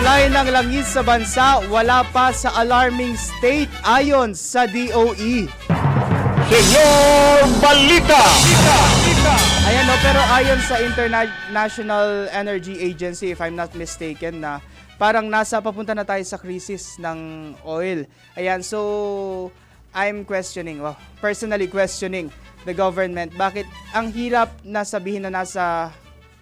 supply ng langis sa bansa wala pa sa alarming state ayon sa DOE. Senyor Balita! Ayan no, pero ayon sa International Energy Agency, if I'm not mistaken, na parang nasa papunta na tayo sa crisis ng oil. Ayan, so I'm questioning, personally questioning the government. Bakit ang hirap na sabihin na nasa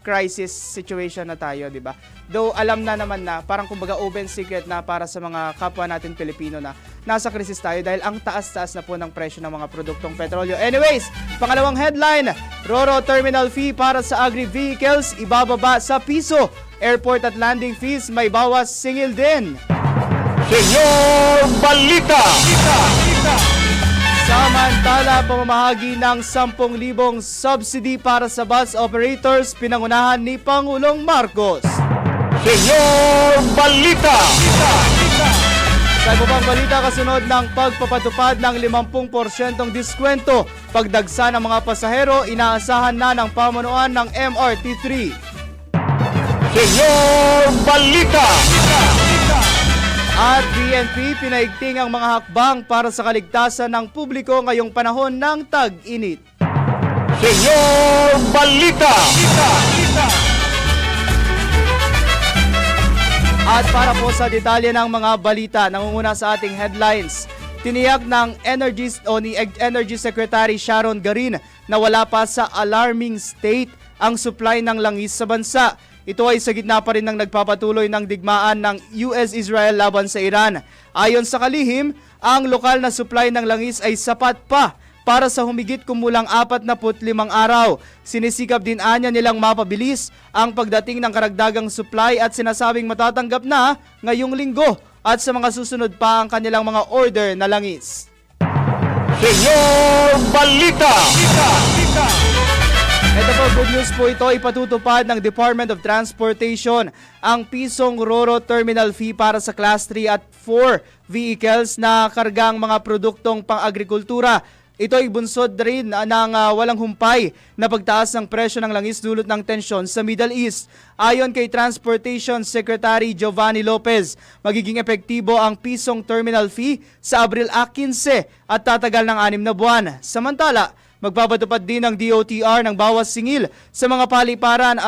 crisis situation na tayo, di ba? Though alam na naman na parang kumbaga open secret na para sa mga kapwa natin Pilipino na nasa krisis tayo dahil ang taas-taas na po ng presyo ng mga produktong petrolyo. Anyways, pangalawang headline, Roro terminal fee para sa agri-vehicles ibababa sa piso. Airport at landing fees may bawas singil din. Senyor Balita! Samantala, pamamahagi ng 10,000 subsidy para sa bus operators pinangunahan ni Pangulong Marcos. Senyor Balita! Sa iba pang balita, kasunod ng pagpapatupad ng 50% diskwento, pagdagsa ng mga pasahero, inaasahan na ng pamunuan ng MRT3. Senyor Balita! At PNP pinaigting ang mga hakbang para sa kaligtasan ng publiko ngayong panahon ng tag-init. Senyor Balita! At para po sa detalye ng mga balita, nangunguna sa ating headlines, tiniyak ng Energy Secretary Sharon Garin na wala pa sa alarming state ang supply ng langis sa bansa. Ito ay sa gitna pa rin ng nagpapatuloy ng digmaan ng US-Israel laban sa Iran. Ayon sa kalihim, ang lokal na supply ng langis ay sapat pa para sa humigit kumulang 45 araw. Sinisikap din anya nilang mapabilis ang pagdating ng karagdagang supply at sinasabing matatanggap na ngayong linggo at sa mga susunod pa ang kanilang mga order na langis. Senyor Balita! Ito po, good news po ito, ipatutupad ng Department of Transportation ang pisong Roro terminal fee para sa Class 3 at 4 vehicles na kargang mga produktong pang-agrikultura. Ito ay bunsod rin ng walang humpay na pagtaas ng presyo ng langis dulot ng tensyon sa Middle East. Ayon kay Transportation Secretary Giovanni Lopez, magiging epektibo ang pisong terminal fee sa Abril 15 at tatagal ng 6 na buwan. Samantala, magpapatupad din ng DOTR ng bawas singil sa mga paliparan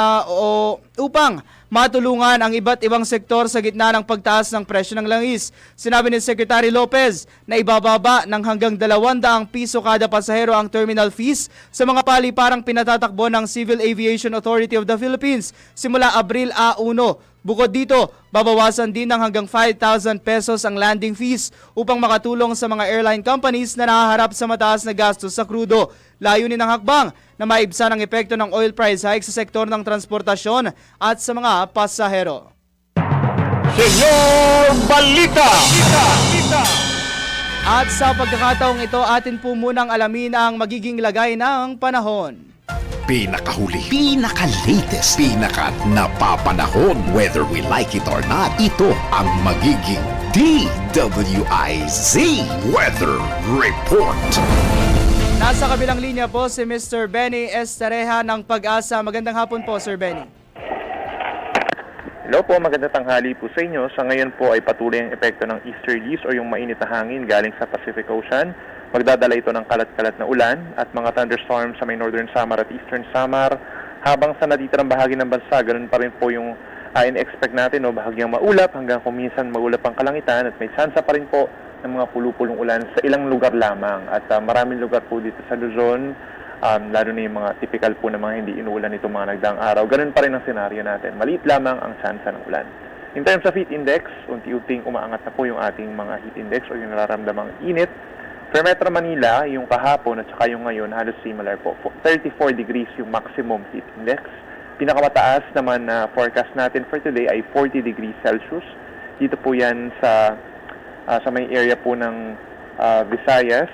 upang matulungan ang iba't ibang sektor sa gitna ng pagtaas ng presyo ng langis. Sinabi ni Secretary Lopez na ibababa ng hanggang 200 piso kada pasahero ang terminal fees sa mga paliparang pinatatakbo ng Civil Aviation Authority of the Philippines simula Abril 1. Bukod dito, babawasan din ng hanggang 5,000 pesos ang landing fees upang makatulong sa mga airline companies na nahaharap sa mataas na gastos sa krudo. Layunin ng hakbang na maibsan ang epekto ng oil price hike sa sektor ng transportasyon at sa mga pasahero. Senyor Balita! At sa pagkakataong ito, atin po munang alamin ang magiging lagay ng panahon. Pinakahuli, pinaka-latest, pinaka-napapanahon. Whether we like it or not, ito ang magiging DWIZ Weather Report. Nasa kabilang linya po si Mr. Benny Estareja ng Pag-asa. Magandang hapon po, Sir Benny. Hello po, magandang tanghali po sa inyo. Sa ngayon po ay patuloy ang epekto ng easterlies o yung mainit na hangin galing sa Pacific Ocean. Magdadala ito ng kalat-kalat na ulan at mga thunderstorms sa may Northern Samar at Eastern Samar. Habang sa natitirang bahagi ng bansa, ganun pa rin po yung in-expect natin, bahagyang maulap hanggang kuminsan maulap ang kalangitan at may tsansa pa rin po ng mga pulupulong ulan sa ilang lugar lamang. At maraming lugar po dito sa Luzon, lalo na yung mga typical po na mga hindi inuulan itong mga nagdaang araw. Ganun pa rin ang senaryo natin. Maliit lamang ang tsansa ng ulan. In terms of heat index, unti-unting umaangat na po yung ating mga heat index o yung nararamdamang init. For Metro Manila, yung kahapon at saka yung ngayon, halos similar po. 34 degrees yung maximum heat index. Pinakamataas naman na forecast natin for today ay 40 degrees Celsius. Dito po yan sa may area po ng Visayas.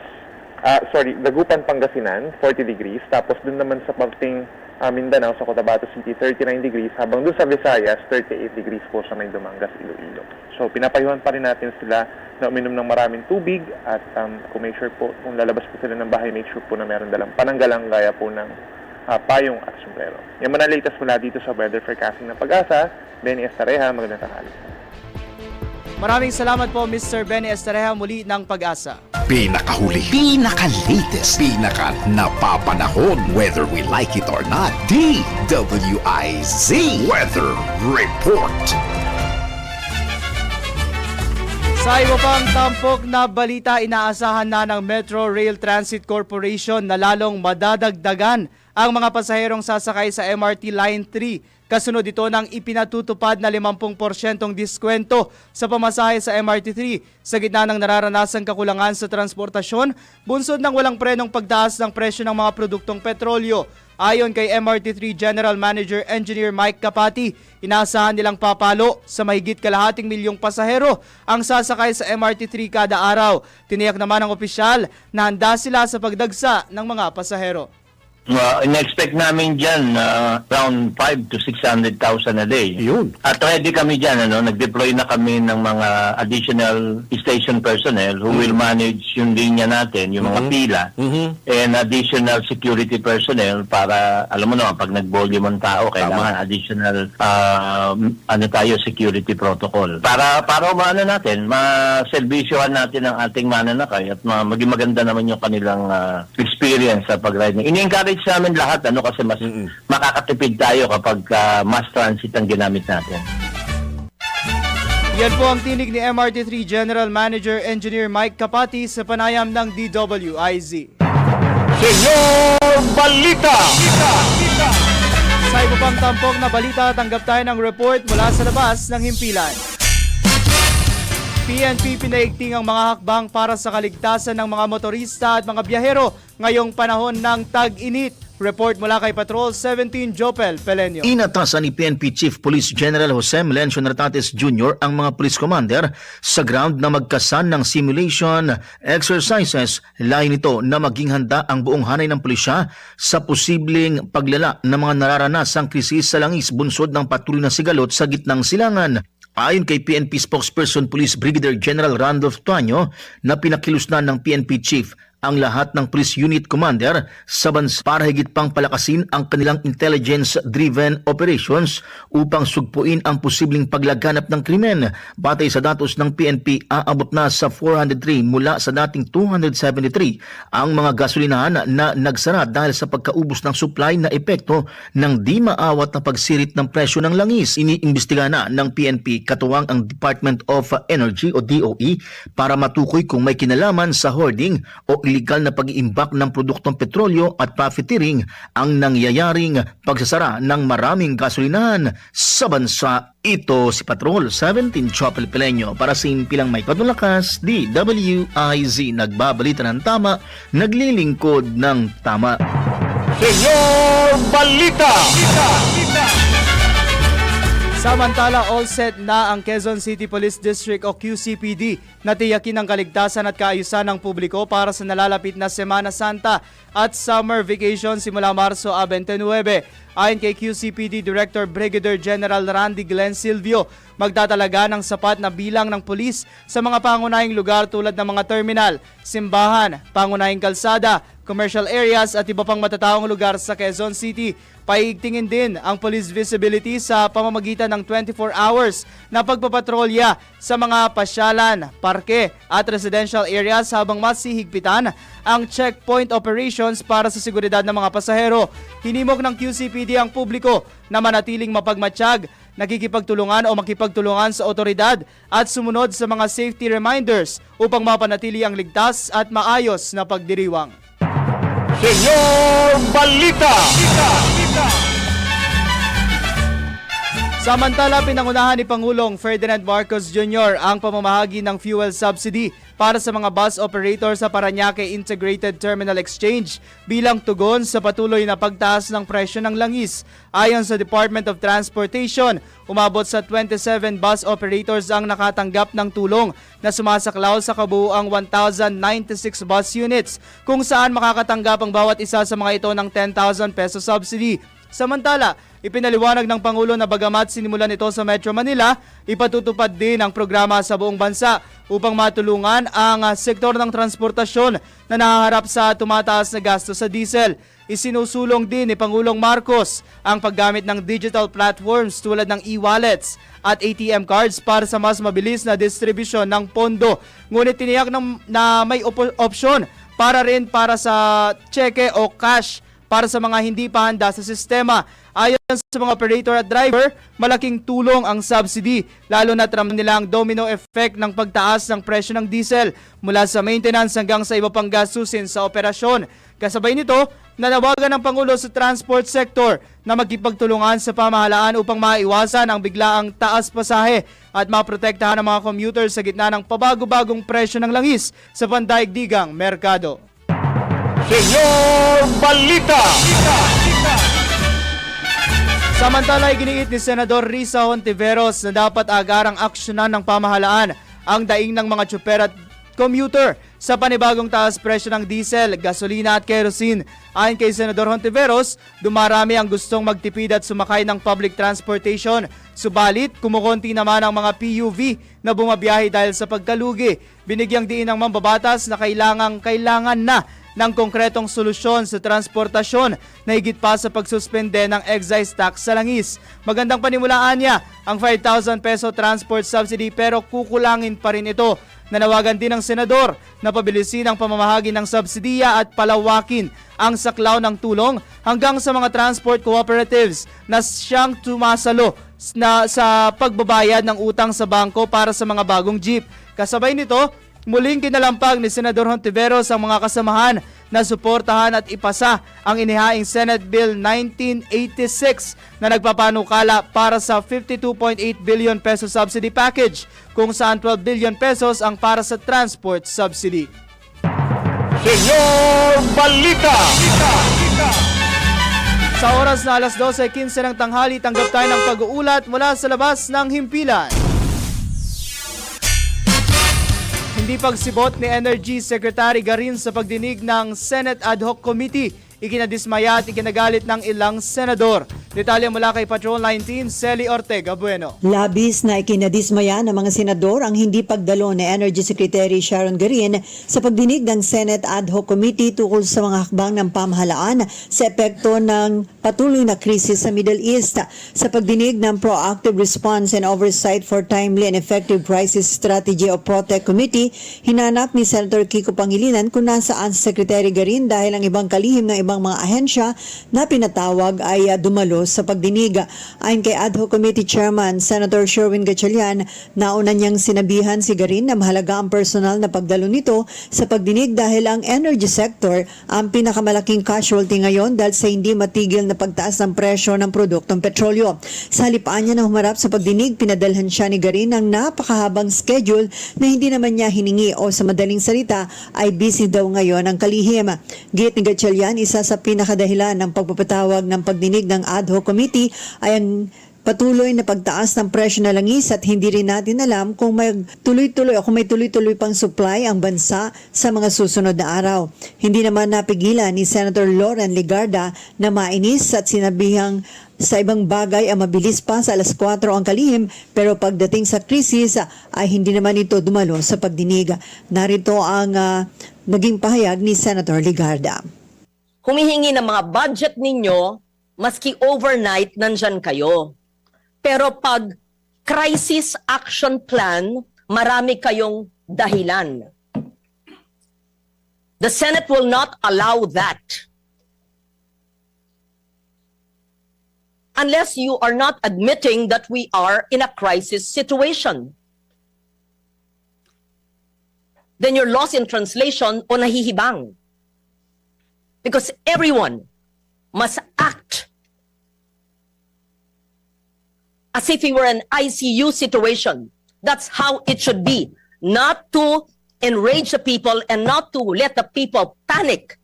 Dagupan, Pangasinan, 40 degrees. Tapos dun naman sa parting Mindanao, sa Cotabato City, 39 degrees. Habang dun sa Visayas, 38 degrees po sa may Dumangas, Iloilo. So pinapayuhan pa rin natin sila na uminom ng maraming tubig at kung make sure po, kung lalabas po sila ng bahay, make sure po na meron dalang pananggalang gaya po ng payong at sombrero. Yan man ang latest mula dito sa weather forecasting ng Pag-asa. Benny Estareja, magandang tanghali. Maraming salamat po Mr. Benny Estereja muli ng Pag-asa. Pinakahuli, pinaka-latest, pinaka-napapanahon, whether we like it or not, DWIZ Weather Report. Sa iba pang tampok na balita, inaasahan na ng Metro Rail Transit Corporation na lalong madadagdagan ang mga pasaherong sasakay sa MRT Line 3. Kasunod ito ng ipinatutupad na 50% diskwento sa pamasahe sa MRT3 sa gitna ng nararanasang kakulangan sa transportasyon, bunsod ng walang prenong pagtaas ng presyo ng mga produktong petrolyo. Ayon kay MRT3 General Manager Engineer Mike Capati, inaasahan nilang papalo sa mahigit kalahating milyong pasahero ang sasakay sa MRT3 kada araw. Tiniyak naman ng opisyal na handa sila sa pagdagsa ng mga pasahero. In-expect namin dyan around 5 to 600,000 a day. Yun. At ready kami dyan, nag-deploy na kami ng mga additional station personnel who will manage yung linya natin, yung mga pila, and additional security personnel para, alam mo naman, pag nag-volume ang tao, kailangan additional security protocol. Para natin, maservisyohan natin ang ating mananakay at maging maganda naman yung kanilang experience sa pag-ride. Ini-encourage namin lahat kasi mas makakatipid tayo kapag mass transit ang ginamit natin. Yan po ang tinig ni MRT3 General Manager Engineer Mike Capati sa panayam ng DWIZ. Senyor Balita! Sa iba pang tampok na balita, tanggap tayo ng report mula sa labas ng himpilan. PNP pinaigting ang mga hakbang para sa kaligtasan ng mga motorista at mga biyahero ngayong panahon ng tag-init. Report mula kay Patrol 17 Jopel Pelenio. Inatasan ni PNP Chief Police General Jose Melencio Nartates Jr. ang mga police commander sa ground na magkasan ng simulation exercises. Layo nito na maging handa ang buong hanay ng pulisya sa posibleng paglala ng mga nararanasang krisis sa langis bunsod ng patuloy na sigalot sa gitnang silangan. Ayon kay PNP spokesperson Police Brigadier General Randolph Tuaño na pinakilusnan ng PNP Chief ang lahat ng police unit commander sa bansa para higit pang palakasin ang kanilang intelligence-driven operations upang sugpuin ang posibleng paglaganap ng krimen. Batay sa datos ng PNP, aabot na sa 403 mula sa dating 273 ang mga gasolinahan na nagsara dahil sa pagkaubos ng supply na epekto ng di maawat na pagsirit ng presyo ng langis. Iniimbestiga na ng PNP katuwang ang Department of Energy o DOE para matukoy kung may kinalaman sa hoarding o illegal na pag-iimbak ng produktong petrolyo at profiteering ang nangyayaring pagsasara ng maraming gasolinahan sa bansa. Ito si Patrol 17 Chopel Pelenio para sa impilang may patulakas, DWIZ nagbabalita ng tama, naglilingkod ng tama. Senyor Balita! Samantala, all set na ang Quezon City Police District o QCPD na tiyakin ang kaligtasan at kaayusan ng publiko para sa nalalapit na Semana Santa at summer vacation simula Marso 29. Ayon kay QCPD Director Brigadier General Randy Glenn Silvio, magtatalaga ng sapat na bilang ng pulis sa mga pangunahing lugar tulad ng mga terminal, simbahan, pangunahing kalsada, commercial areas at iba pang matataong lugar sa Quezon City. Paigtingin din ang police visibility sa pamamagitan ng 24 hours na pagpapatrolya sa mga pasyalan, parke at residential areas habang mas hihigpitan ang checkpoint operations para sa seguridad ng mga pasahero. Hinimok ng QCPD ang publiko na manatiling mapagmatsyag, nakikipagtulungan o makipagtulungan sa otoridad at sumunod sa mga safety reminders upang mapanatili ang ligtas at maayos na pagdiriwang. Senyor Balita! Samantala, pinangunahan ni Pangulong Ferdinand Marcos Jr. ang pamamahagi ng fuel subsidy para sa mga bus operator sa Parañaque Integrated Terminal Exchange bilang tugon sa patuloy na pagtaas ng presyo ng langis. Ayon sa Department of Transportation, umabot sa 27 bus operators ang nakatanggap ng tulong na sumasaklaw sa kabuuang 1,096 bus units kung saan makakatanggap ang bawat isa sa mga ito ng 10,000 peso subsidy. Samantala, Ipinaliwanag ng Pangulo na bagamat sinimulan ito sa Metro Manila, ipatutupad din ang programa sa buong bansa upang matulungan ang sektor ng transportasyon na nahaharap sa tumataas na gasto sa diesel. Isinusulong din ni Pangulong Marcos ang paggamit ng digital platforms tulad ng e-wallets at ATM cards para sa mas mabilis na distribusyon ng pondo. Ngunit tiniyak na may opsyon para rin para sa cheque o cash para sa mga hindi pa handa sa sistema. Ayon sa mga operator at driver, malaking tulong ang subsidy, lalo na ramdam nila ang domino effect ng pagtaas ng presyo ng diesel mula sa maintenance hanggang sa iba pang gastusin sa operasyon. Kasabay nito, nanawagan ng Pangulo sa transport sector na magkipagtulungan sa pamahalaan upang maiwasan ang biglaang taas pasahe at maprotektahan ang mga commuters sa gitna ng pabago-bagong presyo ng langis sa pandaigdigang merkado. Senyor Balita! Samantala, iginiit ni Senador Risa Hontiveros na dapat agarang aksyonan ng pamahalaan ang daing ng mga tsuper at commuter sa panibagong taas presyo ng diesel, gasolina at kerosene. Ayon kay Senador Hontiveros, dumarami ang gustong magtipid at sumakay ng public transportation. Subalit, kumukonti naman ang mga PUV na bumabiyahe dahil sa pagkalugi. Binigyang diin ng mambabatas na kailangan na ng konkretong solusyon sa transportasyon na higit pa sa pagsuspende ng excise tax sa langis. Magandang panimulaan niya ang 5,000 peso transport subsidy pero kukulangin pa rin ito. Nanawagan din ng senador na pabilisin ang pamamahagi ng subsidiya at palawakin ang saklaw ng tulong hanggang sa mga transport cooperatives na siyang tumasalo na sa pagbabayad ng utang sa bangko para sa mga bagong jeep. Kasabay nito, muling kinalampag ni Senador Hontiveros ang mga kasamahan na suportahan at ipasa ang inihaing Senate Bill 1986 na nagpapanukala para sa 52.8 billion peso subsidy package kung saan 12 billion pesos ang para sa transport subsidy. Senyor Balita! Sa oras na alas 12:15 ng tanghali, tanggap tayo ng pag-uulat mula sa labas ng himpilan. Hindi pagsibot ni Energy Secretary Garin sa pagdinig ng Senate Ad Hoc Committee, ikinadismaya at ikinagalit ng ilang senador. Detalye mula kay Patrol 19, Celi Ortega Bueno. Labis na ikinadismaya ng mga senador ang hindi pagdalo ni Energy Secretary Sharon Garin sa pagdinig ng Senate Ad Hoc Committee tungkol sa mga hakbang ng pamahalaan sa epekto ng patuloy na krisis sa Middle East. Sa pagdinig ng Proactive Response and Oversight for Timely and Effective Crisis Strategy o PROTEC Committee, hinanap ni Senator Kiko Pangilinan kung nasaan si Secretary Garin dahil ang ibang kalihim ng ibang mga ahensya na pinatawag ay dumalo sa pagdinig. Ayon kay Ad Hoc Committee Chairman Senator Sherwin Gatchalian, nauna niyang sinabihan si Garin na mahalaga ang personal na pagdalo nito sa pagdinig dahil ang energy sector ang pinakamalaking casualty ngayon dahil sa hindi matigil na pagtaas ng presyo ng produktong petrolyo. Sa halipaan niya na humarap sa pagdinig, pinadalhan siya ni Garin ng napakahabang schedule na hindi naman niya hiningi o sa madaling salita ay busy daw ngayon ang kalihim. Git ni Gatchalian, isa sa pinakadahilan ng pagpapatawag ng pagdinig ng Ad Hoc Committee ay ang patuloy na pagtaas ng presyo na langis at hindi rin natin alam kung may tuloy-tuloy pang supply ang bansa sa mga susunod na araw. Hindi naman napigilan ni Senator Loren Legarda na mainis at sinabihang sa ibang bagay ang mabilis pa sa alas 4 ang kalihim pero pagdating sa krisis ay hindi naman ito dumalo sa pagdinig. Narito ang naging pahayag ni Senator Legarda. Humihingi ng mga budget ninyo, maski overnight, nandyan kayo. Pero pag crisis action plan, marami kayong dahilan. The Senate will not allow that. Unless you are not admitting that we are in a crisis situation. Then you're lost in translation o nahihibang. Because everyone must act as if we were an ICU situation. That's how it should be. Not to enrage the people and not to let the people panic.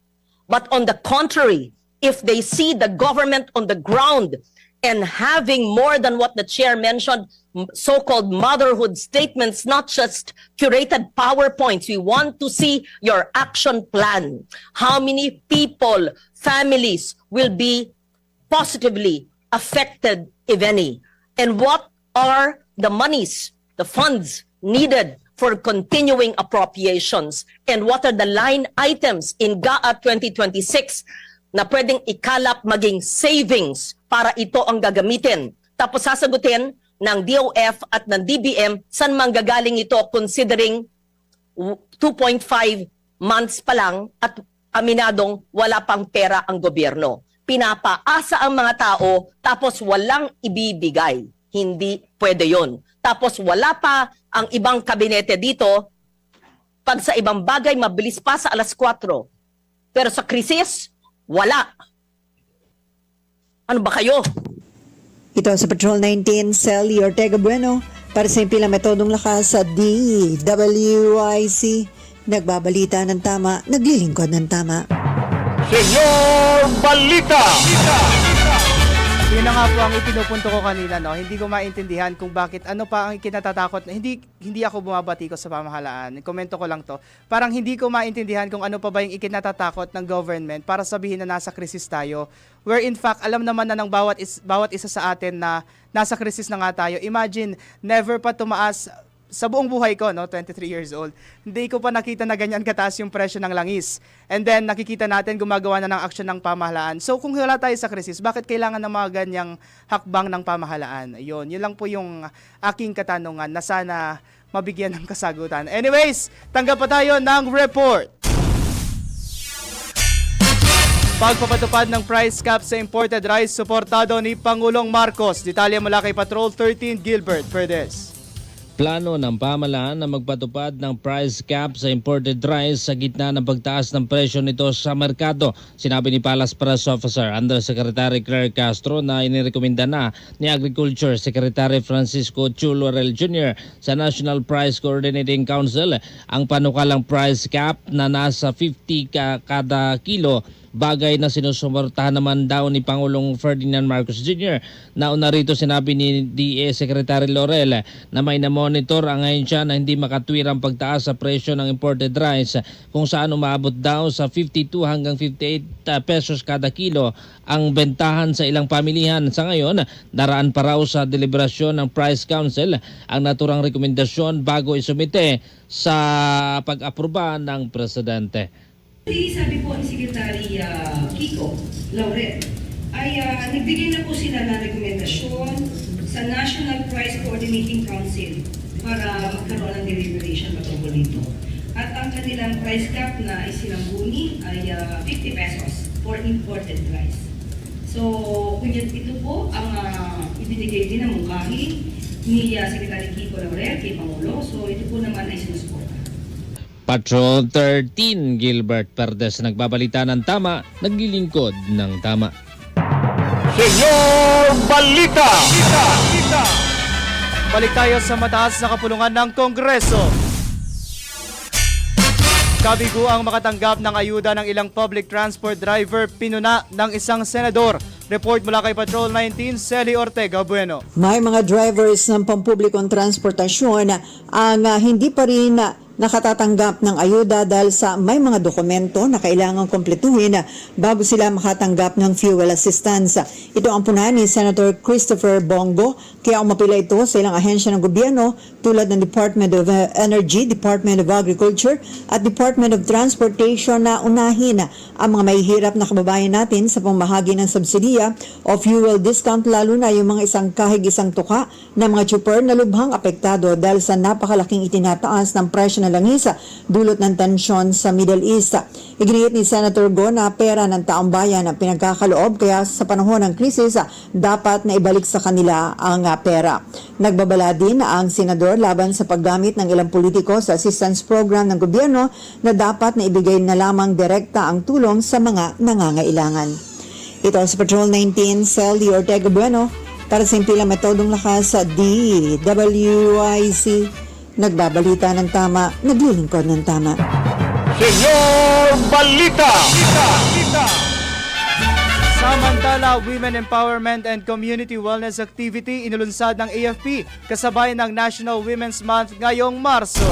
But on the contrary, if they see the government on the ground and having more than what the chair mentioned, so-called motherhood statements, not just curated PowerPoints. We want to see your action plan. How many people, families will be positively affected, if any? And what are the monies, the funds needed for continuing appropriations? And what are the line items in GAA 2026 na pwedeng ikalap maging savings para ito ang gagamitin? Tapos sasagutin ng DOF at ng DBM saan manggagaling ito considering 2.5 months pa lang at aminadong wala pang pera ang gobyerno. Pinapaasa ang mga tao tapos walang ibibigay. Hindi pwede yon. Tapos wala pa ang ibang kabinete dito. Pag sa ibang bagay, mabilis pa sa alas 4. Pero sa krisis, wala. Ano ba kayo? Ito sa Patrol 19, Sally Ortega Bueno, para sa impilang metodong lakas sa DWIC. Nagbabalita ng tama, naglilingkod ng tama. Senyor Balita! Yun na nga po ang ipinupunto ko kanina, no? Hindi ko maintindihan kung bakit ano pa ang kinatatakot. Hindi ako bumabati ko sa pamahalaan. Komento ko lang to. Parang hindi ko maintindihan kung ano pa ba yung ikinatatakot ng government para sabihin na nasa krisis tayo. Where in fact, alam naman na ng bawat isa sa atin na nasa krisis na nga tayo. Imagine, never pa tumaas sa buong buhay ko, no, 23 years old, hindi ko pa nakita na ganyan kataas yung presyo ng langis. And then, nakikita natin gumagawa na ng aksyon ng pamahalaan. So, kung wala tayo sa krisis, bakit kailangan ng mga ganyang hakbang ng pamahalaan? Yun lang po yung aking katanungan na sana mabigyan ng kasagutan. Anyways, tanggap pa tayo ng report. Pagpapatupad ng price cap sa imported rice, suportado ni Pangulong Marcos. Detalye mula kay Patrol 13, Gilbert Verdes. Plano ng pamahalaan na magpatupad ng price cap sa imported rice sa gitna ng pagtaas ng presyo nito sa merkado. Sinabi ni Palace Press Officer Undersecretary Claire Castro na inirekomenda na ni Agriculture Secretary Francisco Chulorel Jr. sa National Price Coordinating Council ang panukalang price cap na nasa 50 kada kilo, bagay na sinusuportahan naman daw ni Pangulong Ferdinand Marcos Jr. Nauna rito sinabi ni DA Secretary Laurel na may na-monitor ang ahensya na hindi makatwirang pagtaas sa presyo ng imported rice kung saan umabot daw sa 52 hanggang 58 pesos kada kilo ang bentahan sa ilang pamilihan. Sa ngayon, daraan pa raw sa deliberasyon ng Price Council ang naturang rekomendasyon bago isumite sa pag-aproba ng Presidente. Sabi po ni Secretary Kiko Laurel ay nagbigay na po sila ng rekomendasyon sa National Price Coordinating Council para magkaroon ng deliberation patungkol dito. At ang kanilang price cap na isinambuni ay 50 pesos for imported rice. So, kung ito po ang ibinigay din ng mungkahi ni Secretary Kiko Laurel kay Pangulo, so ito po naman ay sinusuporta. Patrol 13, Gilbert Verdes, nagbabalita ng tama, naglilingkod ng tama. Senyor Balita! Balik tayo sa mataas na kapulungan ng Kongreso. Kabigo ang makatanggap ng ayuda ng ilang public transport driver pinuna ng isang senador. Report mula kay Patrol 19, Sally Ortega Bueno. May mga drivers ng pampublikong transportasyon ang hindi pa rin nakatatanggap ng ayuda dahil sa may mga dokumento na kailangang kumpletuhin bago sila makatanggap ng fuel assistance. Ito ang punan ni Senator Christopher Bongo, kaya umapila ito sa ilang ahensya ng gobyerno tulad ng Department of Energy, Department of Agriculture at Department of Transportation na unahin ang mga mahihirap na kababayan natin sa pamahagi ng subsidiya o fuel discount, lalo na yung mga isang kahig isang tuka na mga chopper na lubhang apektado dahil sa napakalaking itinataas ng presyo ng langis dulot ng tensyon sa Middle East. Iginiit ni Senator Go na pera ng taong bayan ang pinagkakaloob, kaya sa panahon ng krisis dapat na ibalik sa kanila ang pera. Nagbabala din ang senador laban sa paggamit ng ilang politiko sa assistance program ng gobyerno na dapat na ibigay na lamang direkta ang tulong sa mga nangangailangan. Ito sa Patrol 19, Sally Ortega Bueno, para sa impilang metodong lakas sa DWIC. Nagbabalita ng tama, naglilingkod ng tama. Senyor Balita! Samantala, Women Empowerment and Community Wellness Activity inulunsad ng AFP kasabay ng National Women's Month ngayong Marso.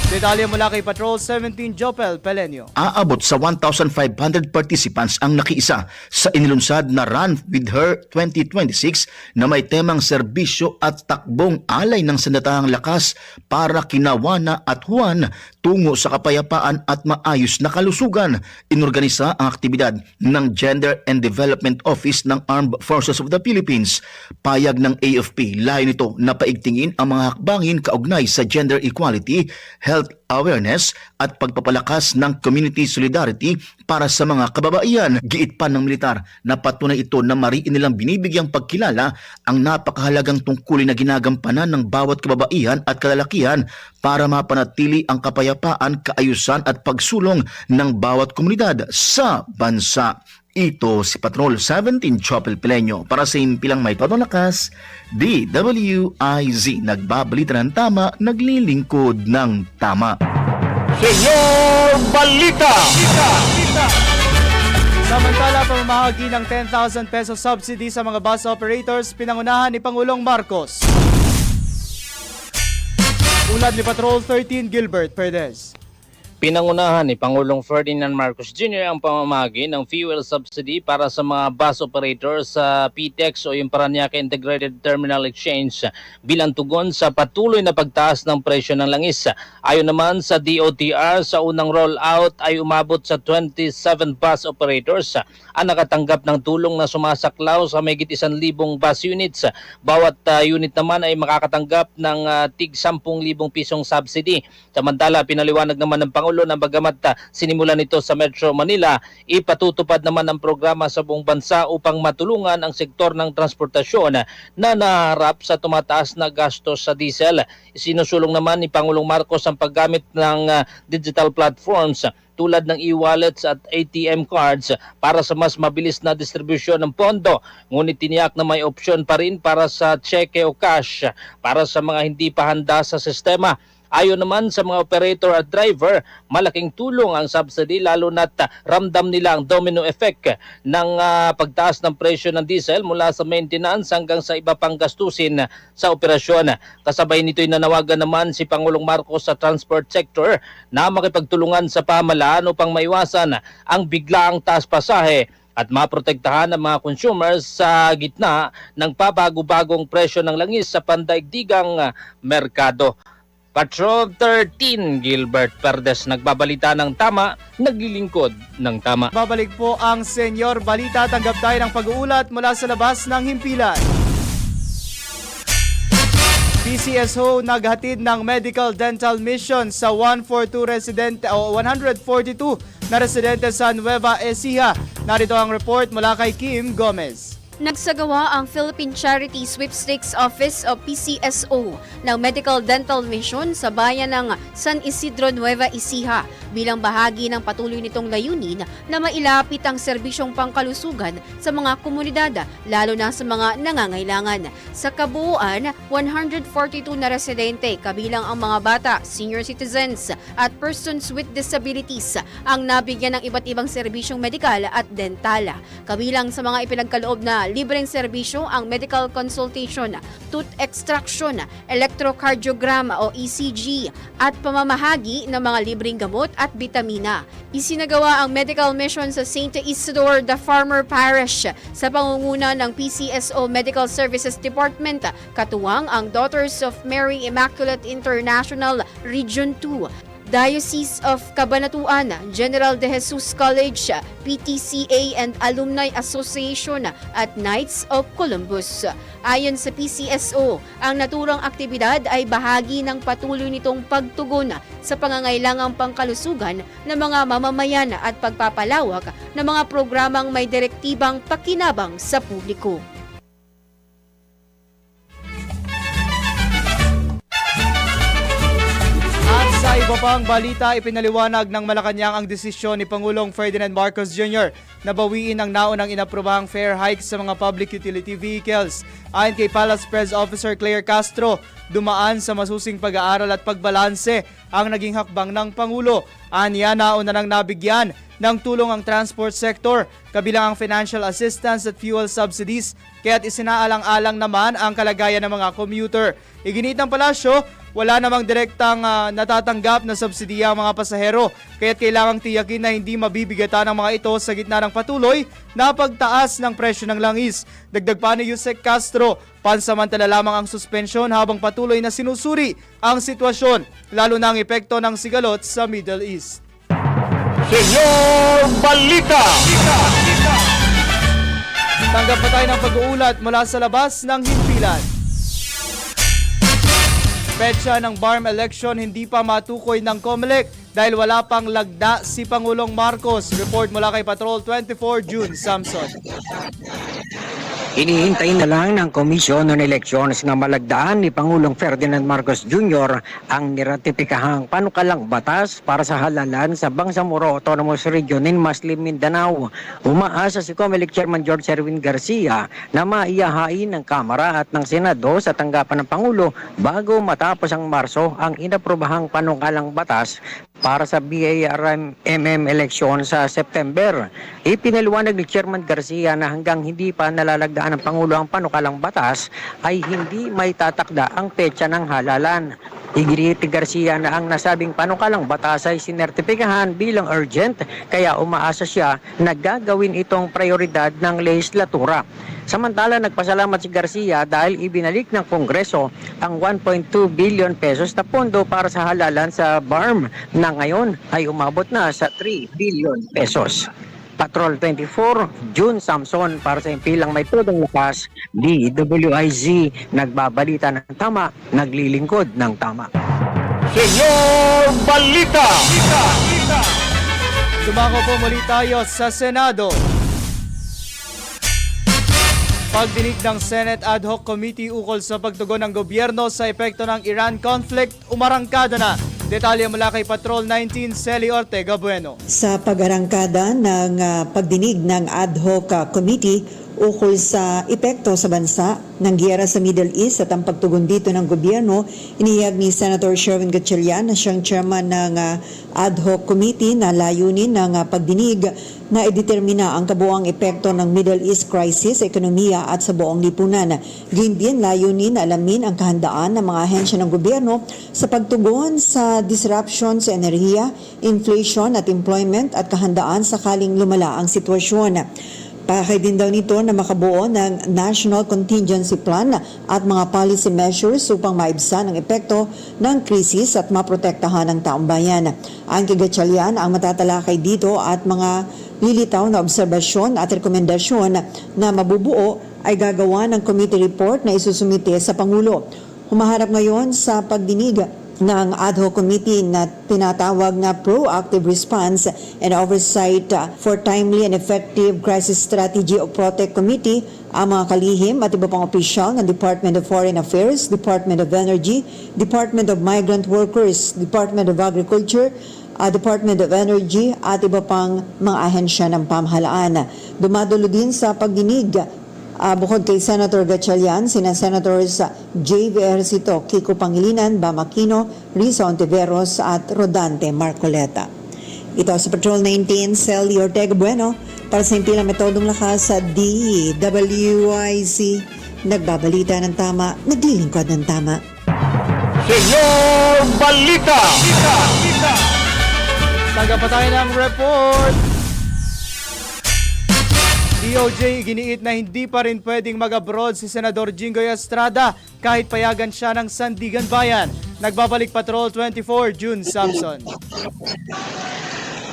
Detalye mula kay Patrol 17 Jopel Pelenio. Aabot sa 1,500 participants ang nakiisa sa inilunsad na Run With Her 2026 na may temang serbisyo at takbong alay ng sandatahang lakas para kina Juana at Juan tungo sa kapayapaan at maayos na kalusugan. Inorganisa ang aktibidad ng Gender and Development Office ng Armed Forces of the Philippines. Payag ng AFP, layo nito na paigtingin ang mga hakbangin kaugnay sa gender equality, health awareness at pagpapalakas ng community solidarity para sa mga kababaihan. Giit pa ng militar na patunay ito na mariin nilang binibigyang pagkilala ang napakahalagang tungkulin na ginagampanan ng bawat kababaihan at kalalakihan para mapanatili ang kapayapaan, kaayusan at pagsulong ng bawat komunidad sa bansa. Ito si Patrol 17 Chopel Pelenyo para sa impilang may todo lakas, DWIZ. Nagbabalita ng tama, naglilingkod ng tama. Senyor Balita! Samantala, pamamahagi ng 10,000 peso subsidy sa mga bus operators pinangunahan ni Pangulong Marcos. Ulat ni Patrol 13 Gilbert Perez. Pinangunahan ni Pangulong Ferdinand Marcos Jr. ang pamamahagi ng fuel subsidy para sa mga bus operators sa PTEX o yung Parañaque Integrated Terminal Exchange bilang tugon sa patuloy na pagtaas ng presyo ng langis. Ayon naman sa DOTR, sa unang rollout ay umabot sa 27 bus operators ang nakatanggap ng tulong na sumasaklaw sa mahigit 1,000 bus units. Bawat unit naman ay makakatanggap ng tig 10,000 pisong subsidy. Samantala, pinaliwanag naman ng Pangulo na bagamat sinimulan nito sa Metro Manila, ipatutupad naman ang programa sa buong bansa upang matulungan ang sektor ng transportasyon na naharap sa tumataas na gastos sa diesel. Sinusulong naman ni Pangulong Marcos ang paggamit ng digital platforms tulad ng e-wallets at ATM cards para sa mas mabilis na distribusyon ng pondo. Ngunit tiniyak na may opsyon pa rin para sa cheque o cash para sa mga hindi pa handa sa sistema. Ayon naman sa mga operator at driver, malaking tulong ang subsidy lalo na't ramdam nila ang domino effect ng pagtaas ng presyo ng diesel mula sa maintenance hanggang sa iba pang gastusin sa operasyon. Kasabay nito'y nanawagan naman si Pangulong Marcos sa transport sector na makipagtulungan sa pamahalaan upang maiwasan ang biglaang taas pasahe at maprotektahan ang mga consumers sa gitna ng pabago-bagong presyo ng langis sa pandaigdigang merkado. Patrol 13 Gilbert Perez nagbabalita ng tama, naglilingkod ng tama. Babalik po ang Senyor Balita. Tanggap tayo ng pag-uulat mula sa labas ng himpilan. PCSO naghatid ng medical dental mission sa 142 na residente sa Nueva Ecija. Narito ang report mula kay Kim Gomez. Nagsagawa ang Philippine Charity Sweepstakes Office o PCSO ng Medical Dental Mission sa bayan ng San Isidro, Nueva Ecija bilang bahagi ng patuloy nitong layunin na mailapit ang serbisyong pangkalusugan sa mga komunidad, lalo na sa mga nangangailangan. Sa kabuuan, 142 na residente, kabilang ang mga bata, senior citizens at persons with disabilities ang nabigyan ng iba't ibang serbisyong medikal at dental. Kabilang sa mga ipinagkaloob na libreng serbisyo ang medical consultation, tooth extraction, electrocardiogram o ECG at pamamahagi ng mga libreng gamot at bitamina. Isinagawa ang medical mission sa St. Isidore the Farmer Parish sa pangunguna ng PCSO Medical Services Department, katuwang ang Daughters of Mary Immaculate International Region 2, Diocese of Cabanatuan, General de Jesus College, PTCA and Alumni Association at Knights of Columbus. Ayon sa PCSO, ang naturang aktibidad ay bahagi ng patuloy nitong pagtugon sa pangangailangang pangkalusugan ng mga mamamayan at pagpapalawak ng mga programang may direktibang pakinabang sa publiko. Sa iba pang balita, ipinaliwanag ng Malacanang ang desisyon ni Pangulong Ferdinand Marcos Jr. na bawiin ang naunang inaprobahang fare hike sa mga public utility vehicles. Ayon kay Palace Press Officer Claire Castro, dumaan sa masusing pag-aaral at pagbalanse ang naging hakbang ng Pangulo. Aniya, nauna nang nabigyan ng tulong ang transport sector, kabilang ang financial assistance at fuel subsidies, kaya't isinaalang-alang naman ang kalagayan ng mga commuter. Iginit ng palasyo, wala namang direktang natatanggap na subsidiya ang mga pasahero, kaya't kailangang tiyakin na hindi mabibigatan ang mga ito sa gitna ng patuloy na pagtaas ng presyo ng langis. Dagdag pa ni Yusek Castro, pansamantala lamang ang suspensyon habang patuloy na sinusuri ang sitwasyon, lalo na ang epekto ng sigalot sa Middle East. Senyor Balita! Tanggap pa tayo ng pag-uulat mula sa labas ng himpilan. Petsa ng BARM election hindi pa matukoy ng COMELEC dahil wala pang lagda si Pangulong Marcos. Report mula kay Patrol 24 June Samson. Hinihintay na lang ng Komisyon ng Elections na malagdaan ni Pangulong Ferdinand Marcos Jr. ang niratipikahang panukalang batas para sa halalan sa Bangsamoro Autonomous Region in Muslim Mindanao. Umaasa si COMELEC Chairman George Erwin Garcia na maiyahain ng Kamara at ng Senado sa tanggapan ng Pangulo bago matapos ang Marso ang inaprobahang panukalang batas para sa BARMM election sa September. Ipinaliwanag ni Chairman Garcia na hanggang hindi pa nalalagdaan ng Pangulo ang panukalang batas ay hindi may tatakda ang petsa ng halalan. Iginiit ni Garcia na ang nasabing panukalang batas ay sinertipikahan bilang urgent kaya umaasa siya na gagawin itong prioridad ng legislatura. Samantala, nagpasalamat si Garcia dahil ibinalik ng Kongreso ang 1.2 billion pesos na pondo para sa halalan sa BARM na ngayon ay umabot na sa 3 billion pesos. Patrol 24, June Samson para sa Impilang May Tudong Lakas, DWIZ, nagbabalita ng tama, naglilingkod ng tama. Senyor Balita! Dumako po muli tayo sa Senado. Pagdinig ng Senate Ad Hoc Committee ukol sa pagtugon ng gobyerno sa epekto ng Iran conflict, umarangkada na. Detalye mula kay Patrol 19, Celi Ortega Bueno. Sa pag-arangkada ng pagdinig ng Ad Hoc Committee ukol sa epekto sa bansa ng giyera sa Middle East at ang pagtugon dito ng gobyerno, inihayag ni Senator Sherwin Gatchalian na siyang chairman ng Ad Hoc Committee na layunin ng pagdinig na idetermina ang kabuuang epekto ng Middle East crisis sa ekonomiya at sa buong lipunan. Gayun din, layunin na alamin ang kahandaan ng mga ahensya ng gobyerno sa pagtugon sa disruption sa enerhiya, inflation at employment at kahandaan sakaling lumala ang sitwasyon. Pakay din daw nito na makabuo ng National Contingency Plan at mga policy measures upang maibsan ang epekto ng krisis at maprotektahan ang taong bayan. Ang Gatchalian ang matatalakay dito at mga lilitaw na obserbasyon at rekomendasyon na mabubuo ay gagawa ng committee report na isusumite sa Pangulo. Humaharap ngayon sa pagdinig ng Ad Hoc Committee na tinatawag na Proactive Response and Oversight for Timely and Effective Crisis Strategy o PROTEC Committee ang mga kalihim at iba pang opisyal ng Department of Foreign Affairs, Department of Energy, Department of Migrant Workers, Department of Agriculture, Department of Energy at iba pang mga ahensya ng pamahalaan. Dumadulo din sa pagdinig bukod kay Senator Gatchalian, sina Senators J.V. Ejercito, Kiko Pangilinan, Bam Aquino, Risa Ontiveros at Rodante Marcoleta. Ito sa Patrol 19, Celi Ortega Bueno para sa Impilang Metodong Lakas sa DWIZ. Nagbabalita ng tama, naglilingkod ng tama. Senyor Balita! Tanggap pa tayo ng report. DOJ giniit na hindi pa rin pwedeng mag-abroad si Senador Jinggoy Estrada kahit payagan siya ng Sandigan Bayan. Nagbabalik Patrol 24, June Samson.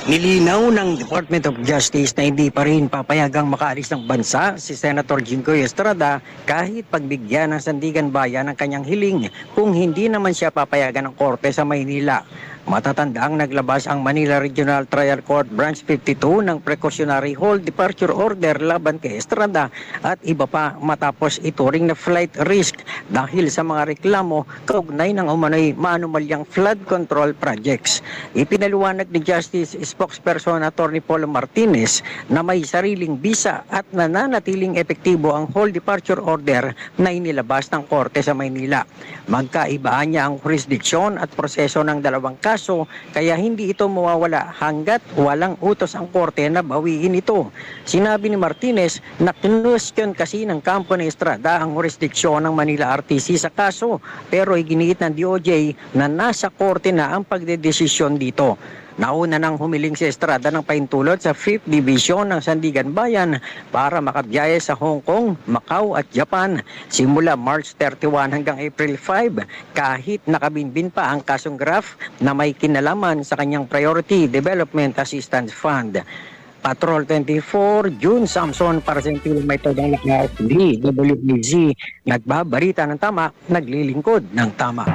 Nilinaw ng Department of Justice na hindi pa rin papayagang makaalis ng bansa si Senator Jinggoy Estrada kahit pagbigyan ng Sandigan Bayan ng kanyang hiling kung hindi naman siya papayagan ng korte sa Maynila. Matatandaang naglabas ang Manila Regional Trial Court Branch 52 ng precautionary hold departure order laban kay Estrada at iba pa matapos ituring na flight risk dahil sa mga reklamo kaugnay ng umano'y maanumalyang flood control projects. Ipinaliwanag ni Justice Spokesperson Attorney Paulo Martinez na may sariling bisa at nananatiling epektibo ang hold departure order na inilabas ng korte sa Maynila. Magkaibaan niya ang jurisdiksyon at proseso ng dalawang kaso kaso kaya hindi ito mawawala hanggat walang utos ang korte na bawiin ito. Sinabi ni Martinez na kinwestiyon kasi ng kampo ng Estrada ang jurisdiksyon ng Manila RTC sa kaso pero iginiit ng DOJ na nasa korte na ang pagdedesisyon dito. Nauna nang humiling si Estrada ng pahintulot sa 5th Division ng Sandigan Bayan para makabiyahe sa Hong Kong, Macau at Japan simula March 31 hanggang April 5 kahit nakabinbin pa ang kasong graft na may kinalaman sa kanyang Priority Development Assistance Fund. Patrol 24, June Samson para sa may todang lakas DWBZ. Nagbabarita ng tama, naglilingkod ng tama.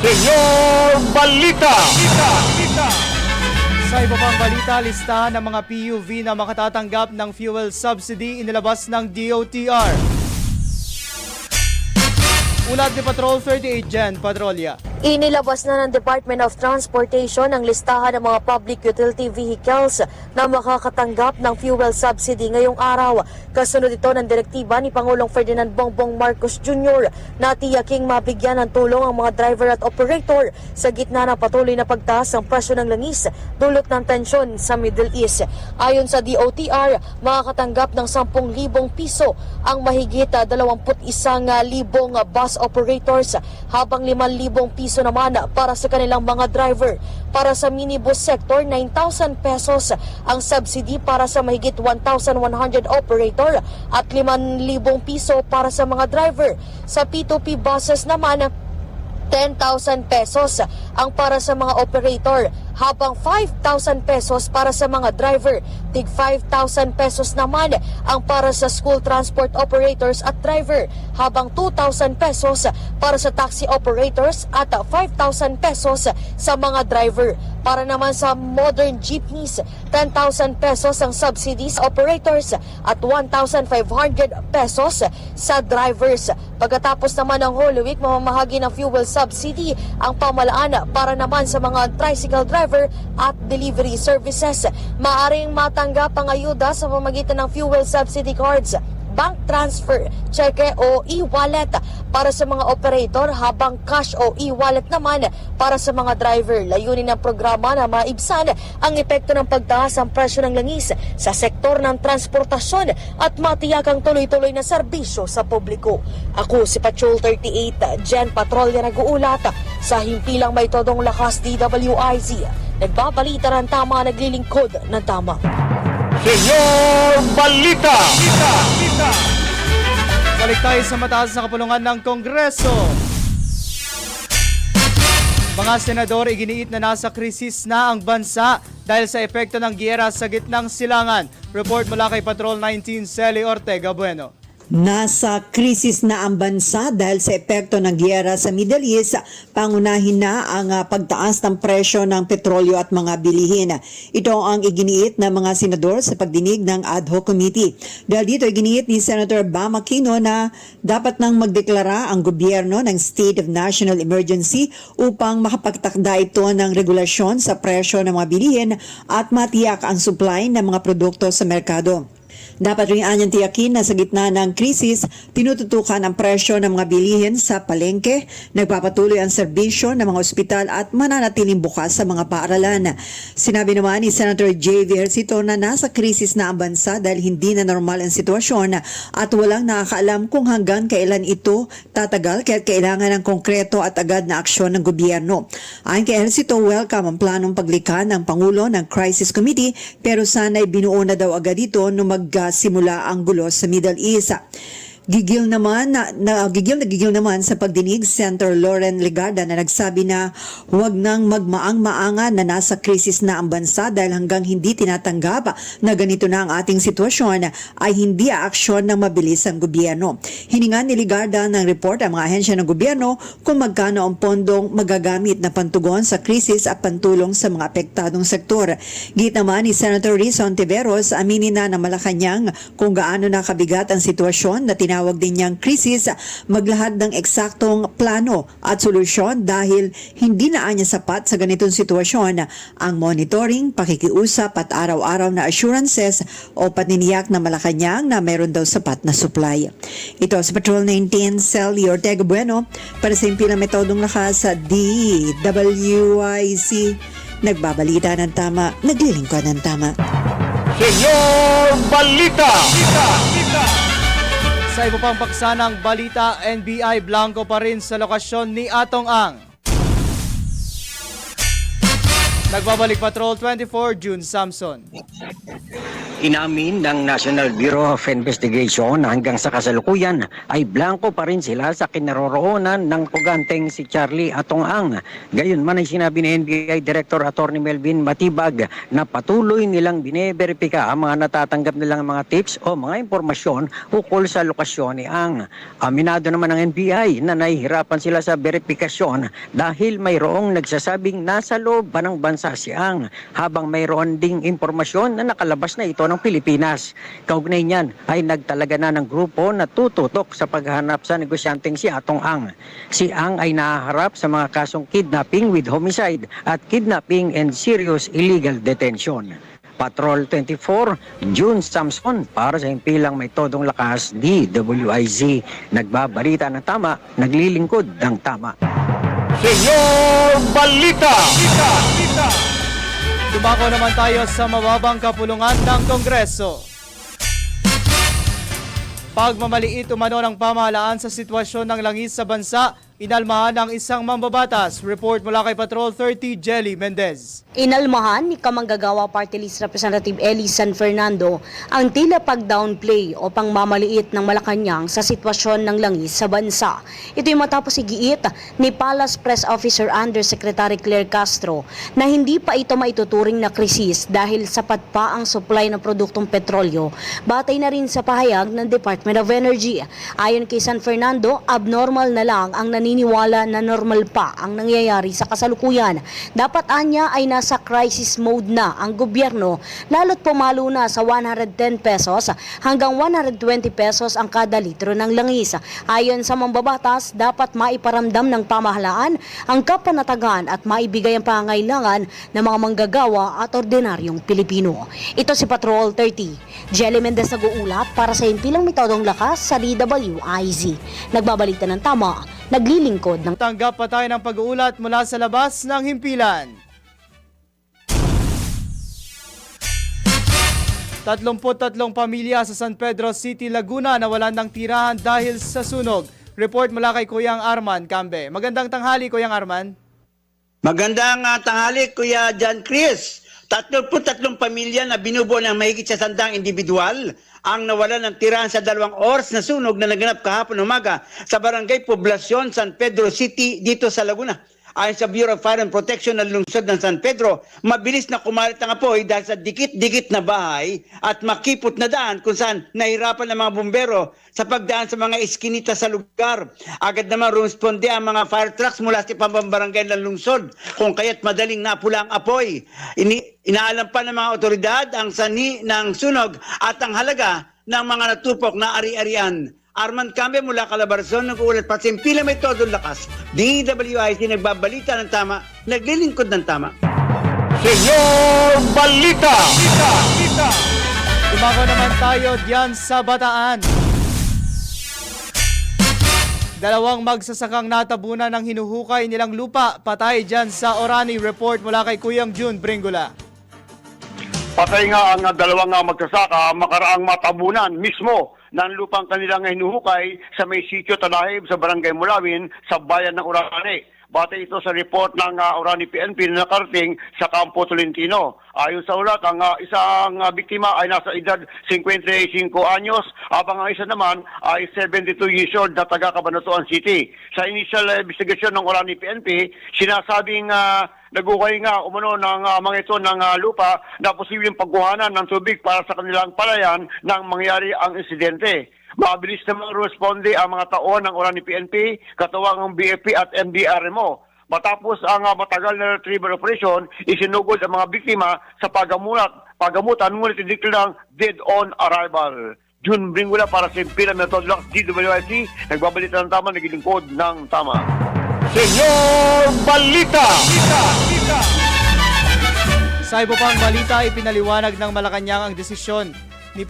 Senyor Balita! Sa iba pang balita, listahan ng mga PUV na makatatanggap ng fuel subsidy inilabas ng DOTR. Ulat ni Patrol 38 Jen Patrolya. Inilabas na ng Department of Transportation ang listahan ng mga public utility vehicles na makakatanggap ng fuel subsidy ngayong araw. Kasunod ito ng direktiba ni Pangulong Ferdinand Bongbong Marcos Jr. na tiyaking mabigyan ng tulong ang mga driver at operator sa gitna ng patuloy na pagtaas ng presyo ng langis dulot ng tensyon sa Middle East. Ayon sa DOTR, makakatanggap ng 10,000 piso ang mahigit 21,000 bus operators habang 5,000 piso naman para sa kanilang mga driver. Para sa minibus sector, 9,000 pesos ang subsidy para sa mahigit 1,100 operator at 5,000 piso para sa mga driver. Sa P2P buses naman, 10,000 pesos ang para sa mga operator habang 5,000 pesos para sa mga driver. Tig 5,000 pesos naman ang para sa school transport operators at driver habang 2,000 pesos para sa taxi operators at 5,000 pesos sa mga driver. Para naman sa modern jeepneys, 10,000 pesos ang subsidy sa operators at 1,500 pesos sa drivers. Pagkatapos naman ng Holy Week, mamamahagi ng fuel subsidy ang pamalaan para naman sa mga tricycle driver at delivery services. Maaring matanggap ang ayuda sa pamamagitan ng fuel subsidy cards, bank transfer, cheque o e-wallet para sa mga operator habang cash o e-wallet naman para sa mga driver. Layunin ng programa na maibsan ang epekto ng pagtaas ng presyo ng langis sa sektor ng transportasyon at matiyak ang tuloy-tuloy na serbisyo sa publiko. Ako si Patrol 38 Jen Patrolya nag-uulat sa himpilang may todong lakas DWIZ. Nagbabalita ng tama, naglilingkod ng tama. Senyor Balita! Balik tayo sa mataas na kapulungan ng Kongreso. Mga senador iginiit na nasa krisis na ang bansa dahil sa epekto ng giyera sa gitnang silangan. Report mula kay Patrol 19 Celi Ortega Bueno. Nasa krisis na ang bansa dahil sa epekto ng giyera sa Middle East, pangunahin na ang pagtaas ng presyo ng petrolyo at mga bilihin. Ito ang iginiit ng mga senador sa pagdinig ng ad hoc committee. Dahil dito iginiit ni Senator Bam Aquino na dapat nang magdeklara ang gobyerno ng State of National Emergency upang makapagtakda ito ng regulasyon sa presyo ng mga bilihin at matiyak ang supply ng mga produkto sa merkado. Dapat rin anyang tiyakin na sa gitna ng krisis, tinututukan ang presyo ng mga bilihin sa palengke, nagpapatuloy ang serbisyo ng mga ospital at mananatiling bukas sa mga paaralan. Sinabi naman ni Senator J.V. Ejercito na nasa krisis na ang bansa dahil hindi na normal ang sitwasyon at walang nakakaalam kung hanggang kailan ito tatagal kaya kailangan ng konkreto at agad na aksyon ng gobyerno. Ayon kay Ejercito, welcome ang planong paglikha ng Pangulo ng Crisis Committee pero sana'y binuo na daw agad ito nung magsimula ang gulo sa Middle East. Gigil na gigil naman sa pagdinig Senator Loren Legarda na nagsabi na huwag nang magmaang-maangan na nasa krisis na ang bansa dahil hanggang hindi tinatanggap na ganito na ang ating sitwasyon ay hindi aaksyon ng mabilis ang gobyerno. Hiningan ni Legarda ng report ang mga ahensya ng gobyerno kung magkano ang pondong magagamit na pantugon sa krisis at pantulong sa mga apektadong sektor. Git naman ni Senator Rizon Tiveros, aminin na Malacanang kung gaano nakabigat ang sitwasyon na tinawag din niyang krisis, maglahad ng eksaktong plano at solusyon dahil hindi na anya sapat sa ganitong sitwasyon ang monitoring, pakikiusap at araw-araw na assurances o patiniyak na Malacanang na meron daw sapat na supply. Ito sa Patrol 19, Sally Ortega Bueno para sa impilang metodong lakas sa DWIC. Nagbabalita ng tama, naglilingkod ng tama. Senyor Balita! Sa iba pang paksanang balita, NBI blanco pa rin sa lokasyon ni Atong Ang. Nagbabalik Patrol 24, June Samson. Inamin ng National Bureau of Investigation hanggang sa kasalukuyan ay blanco pa rin sila sa kinaroroonan ng puganteng si Charlie Atong Ang. Gayon man ay sinabi ni NBI Director Attorney Melvin Matibag na patuloy nilang bineberipika ang mga natatanggap nilang mga tips o mga impormasyon ukol sa lokasyon ni Ang. Aminado naman ng NBI na nahihirapan sila sa verifikasyon dahil mayroong nagsasabing nasa loob pa ng bansa si Ang habang mayroon ding impormasyon na nakalabas na ito ng Pilipinas. Kaugnay niyan ay nagtalaga na ng grupo na tututok sa paghahanap sa negosyanteng si Atong Ang. Si Ang ay nahaharap sa mga kasong kidnapping with homicide at kidnapping and serious illegal detention. Patrol 24, June Samson para sa impilang may todong lakas DWIZ. Nagbabalita ng tama, naglilingkod ng tama. Senyor Balita! Dumako naman tayo sa mababang kapulungan ng Kongreso. Pagmamaliit umano ng pamahalaan sa sitwasyon ng langis sa bansa, inalmahan ng isang mambabatas. Report mula kay Patrol 30, Jelly Mendez. Inalmahan ni Kamanggagawa Party List Representative Eli San Fernando ang tila pag-downplay o pangmamaliit ng Malacanang sa sitwasyon ng langis sa bansa. Ito'y matapos igiit ni Palace Press Officer Undersecretary Claire Castro na hindi pa ito maituturing na krisis dahil sapat pa ang supply ng produktong petrolyo, batay na rin sa pahayag ng Department of Energy. Ayon kay San Fernando, abnormal na lang ang naniniwala na normal pa ang nangyayari sa kasalukuyan. Dapat anya ay nasa crisis mode na ang gobyerno, lalo't pumalo na sa 110 pesos hanggang 120 pesos ang kada litro ng langis. Ayon sa mambabatas, dapat maiparamdam ng pamahalaan ang kapanatagan at maibigay ang pangangailangan ng mga manggagawa at ordinaryong Pilipino. Ito si Patrol 30. Jelly Mendez nag-uulat para sa impilang metodong lakas sa DWIZ. Nagbabalita ng tama, naglilingkod ng... Tanggap pa tayo ng pag-uulat mula sa labas ng himpilan. 33 pamilya sa San Pedro City, Laguna nawalan ng tirahan dahil sa sunog. Report mula kay Kuyang Arman Cambe. Magandang tanghali, Kuyang Arman. Magandang tanghali, Kuya John Chris. 33 pamilya na binubuo ng mahigit sa 100 individual ang nawalan ng tirahan sa 2 oras na sunog na naganap kahapon umaga sa Barangay Poblacion, San Pedro City dito sa Laguna. Ayon sa Bureau of Fire and Protection ng lungsod ng San Pedro, mabilis na kumalat ang apoy dahil sa dikit-dikit na bahay at makipot na daan kung saan nahirapan ng mga bumbero sa pagdaan sa mga iskinita sa lugar. Agad naman responde ang mga fire trucks mula sa pambarangay ng lungsod kung kaya't madaling napula ang apoy. Inaalam pa ng mga otoridad ang sanhi ng sunog at ang halaga ng mga natupok na ari-arian. Arman Cambe mula Calabarzon, nag-uulat pa sa impila may todong lakas. DWIC nagbabalita ng tama, naglilingkod ng tama. Senyor Balita! Dumako naman tayo diyan sa Bataan. 2 magsasakang natabunan ng hinuhukay nilang lupa, patay diyan sa Orani. Report mula kay Kuyang June Bringula. Patay nga ang 2 magsasaka makaraang matabunan mismo ng lupang kanilang hinuhukay sa may sitio Talahib sa Barangay Mulawin sa bayan ng Orani. Batay ito sa report ng Orani PNP na nakarating sa Campo Tolentino. Ayon sa ulat, ang isang biktima ay nasa edad 55 anyos, habang ang isa naman ay 72 years old na taga Cabanatuan City. Sa initial investigation ng Orani PNP, sinasabing nagukay nga umano ng mga ito ng lupa na posibleng pagkuhanan ng tubig para sa kanilang palayan nang mangyari ang insidente. Mabilis namang responde ang mga taon ng Orani PNP, katuwang ang BFP at MDRMO. Matapos ang matagal na retrieval operation, isinugod ang mga biktima sa pagamutan, ngunit hindi lang dead on arrival. June Bringula para sa Imperial Methodlock DWIC. Nagbabalita ng tama, naglilingkod ng tama. Senyor Balita! Sa iba pang balita, ipinaliwanag ng Malacanang ang desisyon ni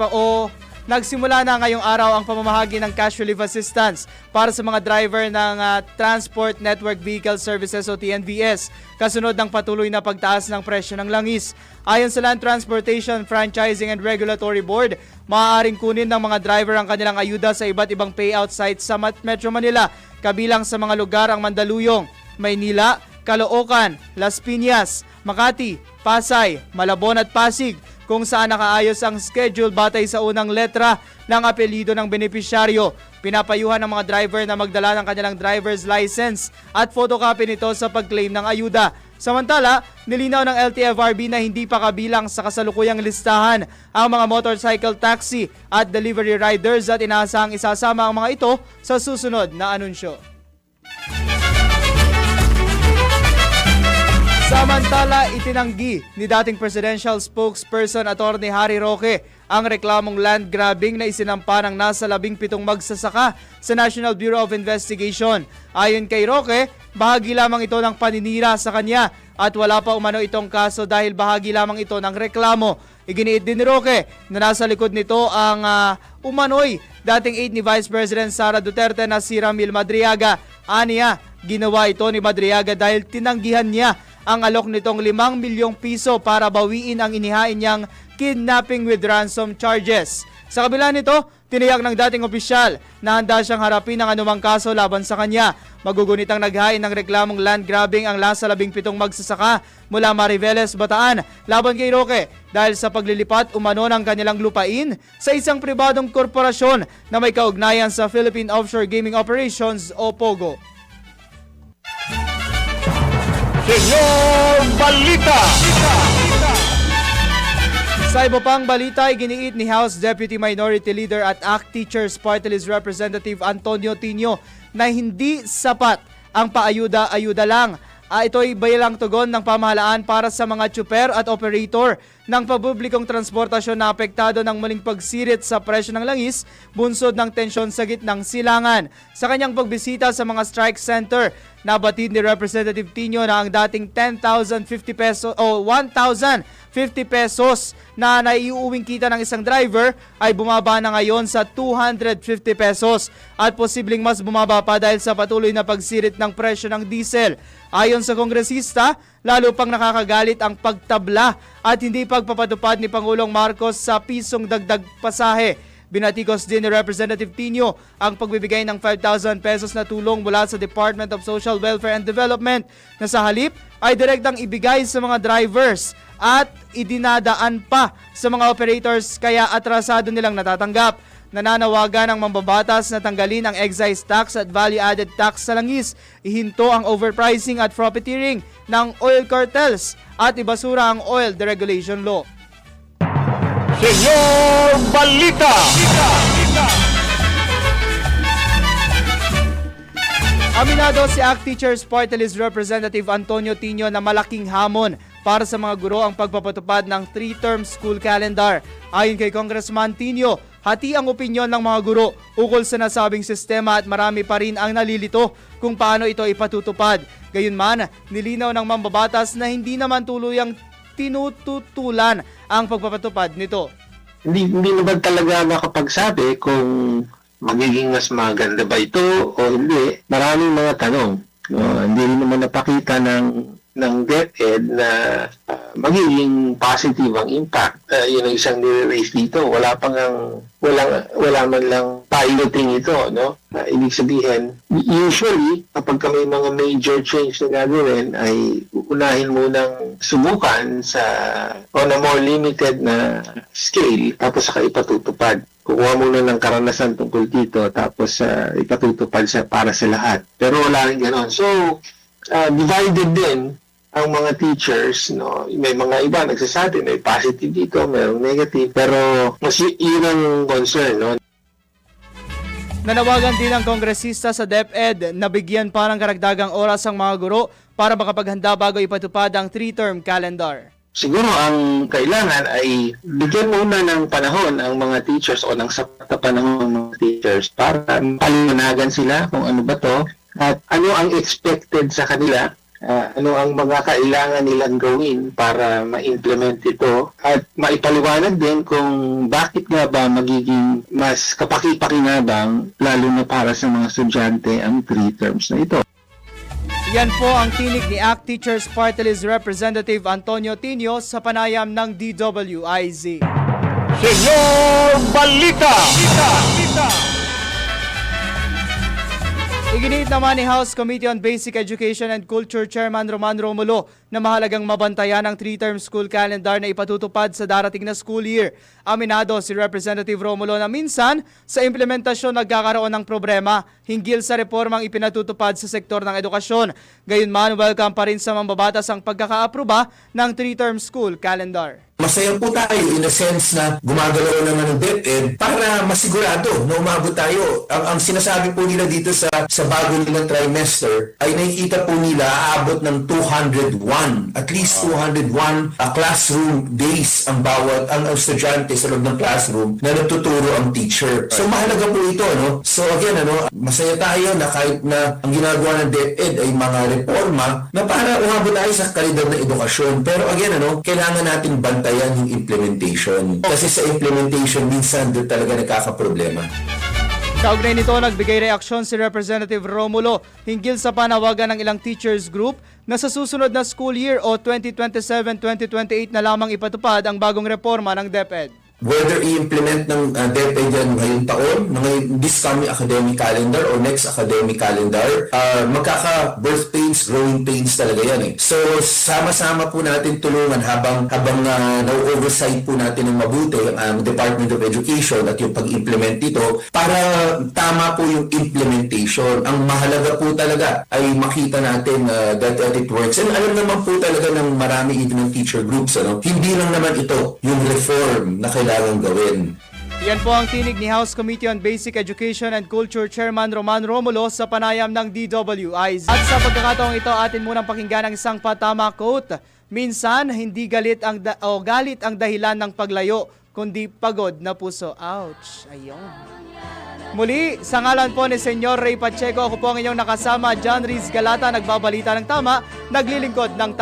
nagsimula na ngayong araw ang pamamahagi ng cash relief assistance para sa mga driver ng Transport Network Vehicle Services o TNVS kasunod ng patuloy na pagtaas ng presyo ng langis. Ayon sa Land Transportation Franchising and Regulatory Board, maaaring kunin ng mga driver ang kanilang ayuda sa iba't ibang payout sites sa Metro Manila, kabilang sa mga lugar ang Mandaluyong, Maynila, Caloocan, Las Piñas, Makati, Pasay, Malabon at Pasig, kung saan nakaayos ang schedule batay sa unang letra ng apelyido ng benepisyaryo. Pinapayuhan ng mga driver na magdala ng kanilang driver's license at photocopy nito sa pag-claim ng ayuda. Samantala, nilinaw ng LTFRB na hindi pa kabilang sa kasalukuyang listahan ang mga motorcycle taxi at delivery riders at inaasahang isasama ang mga ito sa susunod na anunsyo. Samantala, itinanggi ni dating presidential spokesperson Atty. Harry Roque ang reklamong land grabbing na isinampa ng nasa 17 magsasaka sa National Bureau of Investigation. Ayon kay Roque, bahagi lamang ito ng paninira sa kanya at wala pa umano itong kaso dahil bahagi lamang ito ng reklamo. Iginiit din ni Roque na nasa likod nito ang umano'y dating aide ni Vice President Sara Duterte na si Ramil Madriaga. Aniya, ginawa ito ni Madriaga dahil tinanggihan niya ang alok nitong 5 milyong piso para bawiin ang inihain niyang kidnapping with ransom charges. Sa kabila nito, tiniyak ng dating opisyal na handa siyang harapin ang anumang kaso laban sa kanya. Magugunit ang naghain ng reklamong land grabbing ang nasa 17 magsasaka mula Mariveles, Bataan laban kay Roque dahil sa paglilipat umano ng kanilang lupain sa isang pribadong korporasyon na may kaugnayan sa Philippine Offshore Gaming Operations o POGO. Senyor Balita! Sa iba pang balita, iginiit ni House Deputy Minority Leader at ACT Teachers Party List Representative Antonio Tino na hindi sapat ang paayuda-ayuda lang. Ito'y bilang tugon ng pamahalaan para sa mga tsuper at operator ng papublikong transportasyon na apektado ng muling pagsirit sa presyo ng langis, bunsod ng tensyon sa gitnang silangan. Sa kanyang pagbisita sa mga strike center, nabatid ni Representative Tino na ang dating 10,050 pesos o 1,050 pesos na naiuwing kita ng isang driver ay bumaba na ngayon sa 250 pesos at posibleng mas bumaba pa dahil sa patuloy na pagsirit ng presyo ng diesel. Ayon sa kongresista, lalo pang nakakagalit ang pagtabla at hindi pagpapatupad ni Pangulong Marcos sa pisong dagdag pasahe. Binatikos din ni Representative Tino ang pagbibigay ng 5,000 pesos na tulong mula sa Department of Social Welfare and Development na sa halip ay direktang ibigay sa mga drivers at idinadaan pa sa mga operators kaya atrasado nilang natatanggap. Nananawagan ng mambabatas na tanggalin ang excise tax at value-added tax sa langis, ihinto ang overpricing at profiteering ng oil cartels at ibasura ang oil deregulation law. Senyor Balita! Aminado si ACT Teachers Party List Representative Antonio Tino na malaking hamon para sa mga guro ang pagpapatupad ng 3-term school calendar. Ayon kay Congressman Tino, hati ang opinyon ng mga guro ukol sa nasabing sistema at marami pa rin ang nalilito kung paano ito ipatutupad. Gayunman, nilinaw ng mambabatas na hindi naman tuluyang tinututulan ang pagpapatupad nito. Hindi naman talaga makapagsabi kung magiging mas maganda ba ito o hindi. Maraming mga tanong. Hindi rin naman napakita ng DepEd na magiging positive ang impact. Yun ang isang nire-raise dito. Wala man lang piloting ito, no? Ibig sabihin, usually, kapag may mga major change na gagawin, ay unahin munang subukan on a more limited na scale, tapos saka ipatutupad. Kukuha muna ng karanasan tungkol dito, tapos ipatutupad para sa lahat. Pero wala rin ganon. So, divided din ang mga teachers, no? May mga iba nagsasabi, may positive dito, mayroong negative, pero mas yun ang concern, no? Nanawagan din ang kongresista sa DepEd na bigyan pa ng karagdagang oras ang mga guro para makapaghanda bago ipatupad ang 3-term calendar. Siguro ang kailangan ay bigyan muna ng panahon ang mga teachers o ng sapat na panahon ng mga teachers para paliwanagan sila kung ano ba to at ano ang expected sa kanila, ano ang mga kailangan nilang gawin para ma-implement ito at maipaliwanag din kung bakit nga ba magiging mas kapaki-pakinabang lalo na para sa mga estudyante ang 3 terms na ito. Yan po ang tinig ni ACT Teachers Party List Representative Antonio Tinio sa panayam ng DWIZ. Senyor Balita! Iginiit naman ni House Committee on Basic Education and Culture Chairman Roman Romulo na mahalagang mabantayan ang 3-term school calendar na ipatutupad sa darating na school year. Aminado si Representative Romulo na minsan sa implementasyon nagkakaroon ng problema hinggil sa reformang ipinatutupad sa sektor ng edukasyon. Gayunman, welcome pa rin sa mambabatas ang pagkakaaproba ng 3-term school calendar. Masaya po tayo in a sense na gumagalaw naman ng DepEd para masigurado na umabot tayo. Ang sinasabi po nila dito sa bago nilang trimester ay nakikita po nila aabot ng 201, at least 201 classroom days ang bawat ang estudyante sa loob ng classroom na natuturo ang teacher. So mahalaga po ito, no? So again, masaya tayo na kahit na ang ginagawa ng DepEd ay mga reforma na para umabot tayo sa kalidad na edukasyon. Pero again, kailangan natin bantayan yung implementation. Kasi sa implementation, minsan doon talaga nagkakaproblema. Kaugnay nito, nagbigay reaksyon si Representative Romulo hinggil sa panawagan ng ilang teachers group na sa susunod na school year o 2027-2028 na lamang ipatupad ang bagong reforma ng DepEd. Whether i-implement ng DepEd yan ngayong taon, this coming academic calendar or next academic calendar, magkaka-birth pains, growing pains talaga yan eh. So, sama-sama po natin tulungan habang na-oversight po natin ng mabuti ang Department of Education at yung pag-implement ito para tama po yung implementation. Ang mahalaga po talaga ay makita natin that it works. And alam naman po talaga ng marami ito ng teacher groups. Hindi lang naman ito yung reform na kailangan gawin. Yan po ang tinig ni House Committee on Basic Education and Culture Chairman Roman Romulo sa panayam ng DWIZ. At sa pagkakataong ito, atin munang pakinggan ang isang patama quote. Minsan, hindi galit ang dahilan ng paglayo, kundi pagod na puso. Ouch! Ayun. Muli, sa ngalan po ni Senyor Ray Pacheco, ako po ang inyong nakasama, John Riz Galata, nagbabalita ng tama, naglilingkod ng tama.